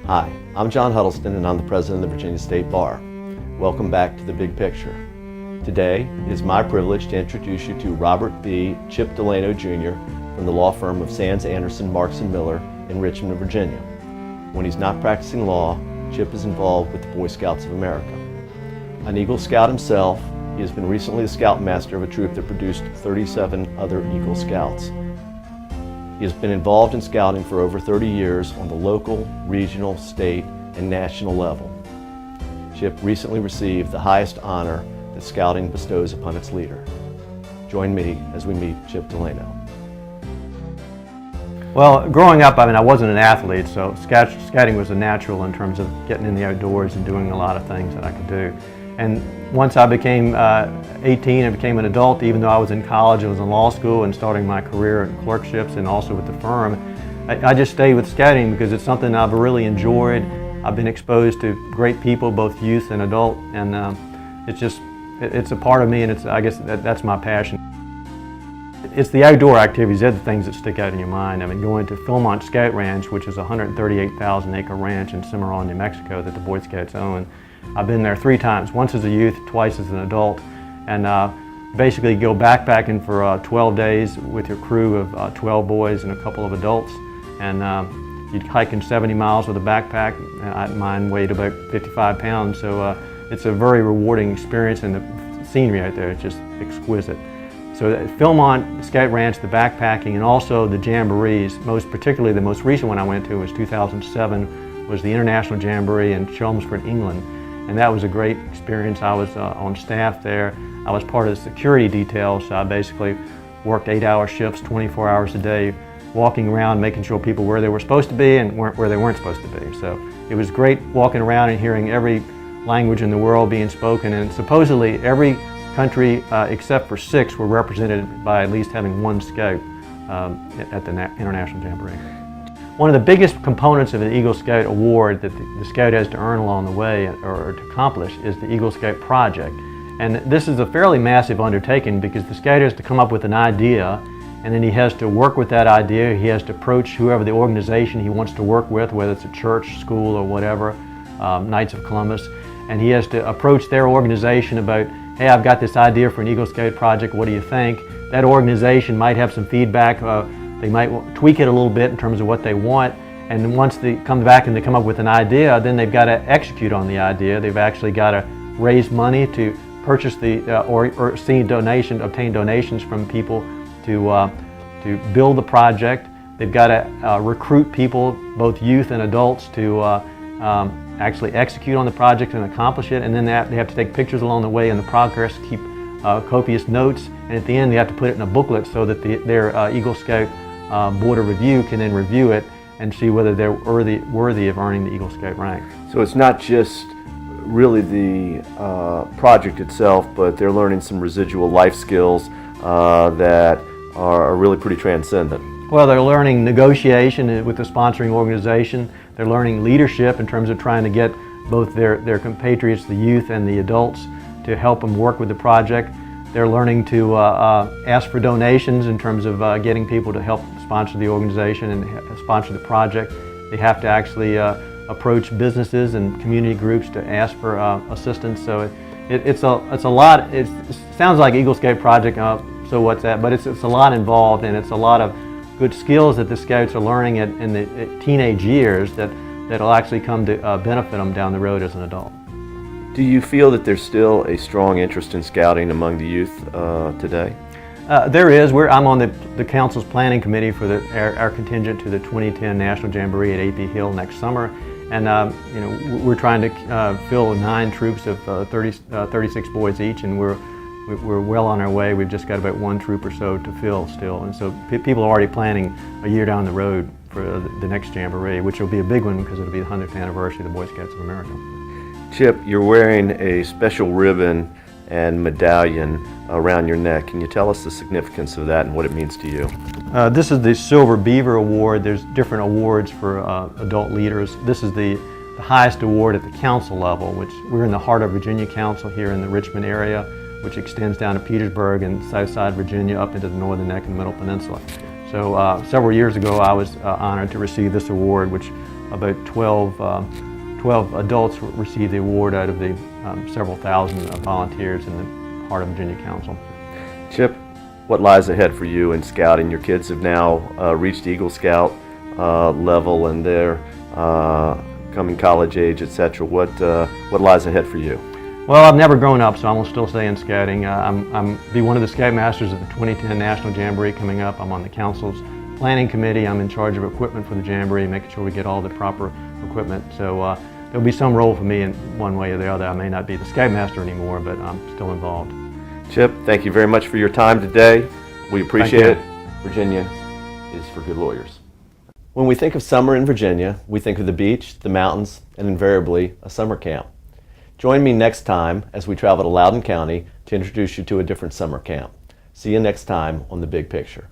Hi, I'm John Huddleston and I'm the President of the Virginia State Bar. Welcome back to The Big Picture. Today, it is my privilege to introduce you to Robert B. Chip Delano Jr. from the law firm of Sands Anderson, Marks & Miller in Richmond, Virginia. When he's not practicing law, Chip is involved with the Boy Scouts of America. An Eagle Scout himself, he has been recently the Scoutmaster of a troop that produced 37 other Eagle Scouts. He has been involved in scouting for over 30 years on the local, regional, state, and national level. Chip recently received the highest honor that scouting bestows upon its leader. Join me as we meet Chip Delano. Well, growing up, I wasn't an athlete, so scouting was a natural in terms of getting in the outdoors and doing a lot of things that I could do. And once I became 18 and became an adult, even though I was in college and was in law school and starting my career in clerkships and also with the firm, I just stayed with scouting because it's something I've really enjoyed. I've been exposed to great people, both youth and adult, and it's a part of me, and I guess that's my passion. It's the outdoor activities, they're the things that stick out in your mind. Going to Philmont Scout Ranch, which is a 138,000 acre ranch in Cimarron, New Mexico that the Boy Scouts own. I've been there 3 times, once as a youth, twice as an adult, and basically go backpacking for 12 days with your crew of 12 boys and a couple of adults, and you'd hiking 70 miles with a backpack. Mine weighed about 55 pounds, so it's a very rewarding experience, and the scenery out there is just exquisite. So at Philmont Scout Ranch, the backpacking, and also the jamborees, most particularly the most recent one I went to was 2007, was the International Jamboree in Chelmsford, England. And that was a great experience. I was on staff there. I was part of the security detail, so I basically worked 8-hour shifts, 24 hours a day, walking around, making sure people were where they were supposed to be and where they weren't supposed to be. So it was great walking around and hearing every language in the world being spoken, and supposedly every country except for 6 were represented by at least having 1 scout at the International Jamboree. One of the biggest components of the Eagle Scout Award that the Scout has to earn along the way or to accomplish is the Eagle Scout Project. And this is a fairly massive undertaking because the Scout has to come up with an idea, and then he has to work with that idea. He has to approach whoever the organization he wants to work with, whether it's a church, school, or whatever, Knights of Columbus, and he has to approach their organization about, hey, I've got this idea for an Eagle Scout project, what do you think? That organization might have some feedback. They might tweak it a little bit in terms of what they want, and then once they come back and they come up with an idea, then they've got to execute on the idea. They've actually got to raise money to purchase or obtain donations from people to build the project. They've got to recruit people, both youth and adults, to actually execute on the project and accomplish it, and then they have to take pictures along the way in the progress, keep copious notes, and at the end they have to put it in a booklet so that their Eagle Scout Board of Review can then review it and see whether they're worthy of earning the Eagle Scout rank. So it's not just really the project itself, but they're learning some residual life skills that are really pretty transcendent. Well, they're learning negotiation with the sponsoring organization. They're learning leadership in terms of trying to get both their compatriots, the youth and the adults, to help them work with the project. They're learning to ask for donations in terms of getting people to help sponsor the organization and sponsor the project. They have to actually approach businesses and community groups to ask for assistance. So it's a lot. It sounds like Eagle Scout project, so what's that? But it's a lot involved, and it's a lot of good skills that the Scouts are learning in the teenage years that'll actually come to benefit them down the road as an adult. Do you feel that there's still a strong interest in scouting among the youth today? There is. I'm on the council's planning committee for our contingent to the 2010 National Jamboree at AP Hill next summer, and we're trying to fill 9 troops of 36 boys each, and we're well on our way. We've just got about 1 troop or so to fill still, and so people are already planning a year down the road for the next Jamboree, which will be a big one because it'll be the 100th anniversary of the Boy Scouts of America. Chip, you're wearing a special ribbon and medallion around your neck. Can you tell us the significance of that and what it means to you? This is the Silver Beaver Award. There's different awards for adult leaders. This is the highest award at the council level, which we're in the heart of Virginia Council here in the Richmond area, which extends down to Petersburg and Southside Virginia up into the Northern Neck and Middle Peninsula. So several years ago I was honored to receive this award, which about 12 adults received the award out of the several thousand volunteers in the Heart of Virginia Council. Chip, what lies ahead for you in scouting? Your kids have now reached Eagle Scout level and they're coming college age, etc. What lies ahead for you? Well, I've never grown up, so I'm gonna still stay in scouting. I'm be one of the Scoutmasters of the 2010 National Jamboree coming up. I'm on the council's planning committee. I'm in charge of equipment for the Jamboree, making sure we get all the proper equipment. So there'll be some role for me in one way or the other. I may not be the Scoutmaster anymore, but I'm still involved. Chip, thank you very much for your time today. We appreciate it. Virginia is for good lawyers. When we think of summer in Virginia, we think of the beach, the mountains, and invariably a summer camp. Join me next time as we travel to Loudoun County to introduce you to a different summer camp. See you next time on The Big Picture.